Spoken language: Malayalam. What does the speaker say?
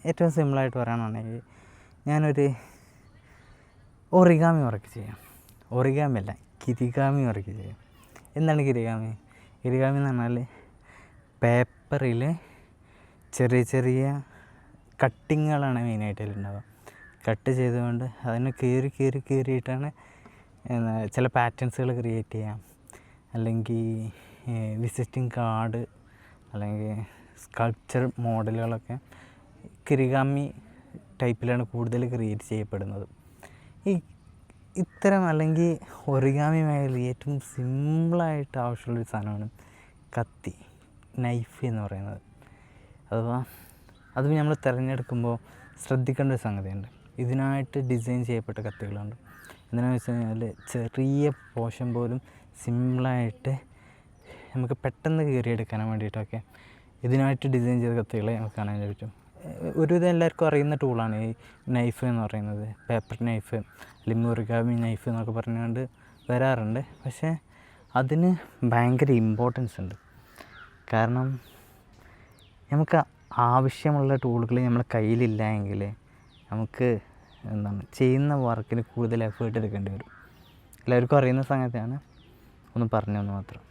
ഏറ്റവും സിമ്പിളായിട്ട് പറയുകയാണെങ്കിൽ ഞാനൊരു ഒറിഗാമി വർക്ക് ചെയ്യാം. ഒറിഗാമി അല്ല, കിരിഗാമി വർക്ക് ചെയ്യാം. എന്താണ് കിരിഗാമി? കിരിഗാമി എന്ന് പറഞ്ഞാൽ പേപ്പറിൽ ചെറിയ ചെറിയ കട്ടിങ്ങുകളാണ് മെയിനായിട്ട് അതിലുണ്ടാവുക. കട്ട് ചെയ്തുകൊണ്ട് അതിനെ കീറിയിട്ടാണ് ചില പാറ്റേൺസുകൾ ക്രിയേറ്റ് ചെയ്യാം. അല്ലെങ്കിൽ വിസിറ്റിംഗ് കാർഡ് അല്ലെങ്കിൽ സ്കൾപ്ചർ മോഡലുകളൊക്കെ കിരിഗാമി ടൈപ്പിലാണ് കൂടുതൽ ക്രിയേറ്റ് ചെയ്യപ്പെടുന്നത്. ഇത്തരം അല്ലെങ്കിൽ ഒറിഗാമി മേഖലയിൽ ഏറ്റവും സിമ്പിളായിട്ട് ആവശ്യമുള്ളൊരു സാധനമാണ് കത്തി, നൈഫ് എന്ന് പറയുന്നത്. അഥവാ അത് നമ്മൾ തിരഞ്ഞെടുക്കുമ്പോൾ ശ്രദ്ധിക്കേണ്ട ഒരു സംഗതിയുണ്ട്. ഇതിനായിട്ട് ഡിസൈൻ ചെയ്യപ്പെട്ട കത്തികളുണ്ട്. എന്താണെന്ന് വെച്ച് കഴിഞ്ഞാൽ ചെറിയ പോർഷൻ പോലും സിമ്പിളായിട്ട് നമുക്ക് പെട്ടെന്ന് കീറിയെടുക്കാൻ വേണ്ടിയിട്ടൊക്കെ ഇതിനായിട്ട് ഡിസൈൻ ചെയ്ത കത്തികളെ നമുക്ക് കാണാൻ പറ്റും. ഒരുവിധം എല്ലാവർക്കും അറിയുന്ന ടൂളാണ് ഈ നൈഫ് എന്ന് പറയുന്നത്. പേപ്പർ നൈഫ് അല്ലെങ്കിൽ ഒറിഗാമി നൈഫ് എന്നൊക്കെ പറഞ്ഞുകൊണ്ട് വരാറുണ്ട്. പക്ഷേ അതിന് ഭയങ്കര ഇമ്പോർട്ടൻസ് ഉണ്ട്. കാരണം നമുക്ക് ആവശ്യമുള്ള ടൂളുകൾ നമ്മുടെ കയ്യിലില്ല എങ്കിൽ നമുക്ക് ചെയ്യുന്ന വർക്കിന് കൂടുതൽ എഫേർട്ട് എടുക്കേണ്ടി വരും. എല്ലാവർക്കും അറിയുന്ന സംഗതിയാണ്, ഒന്ന് പറഞ്ഞു മാത്രം.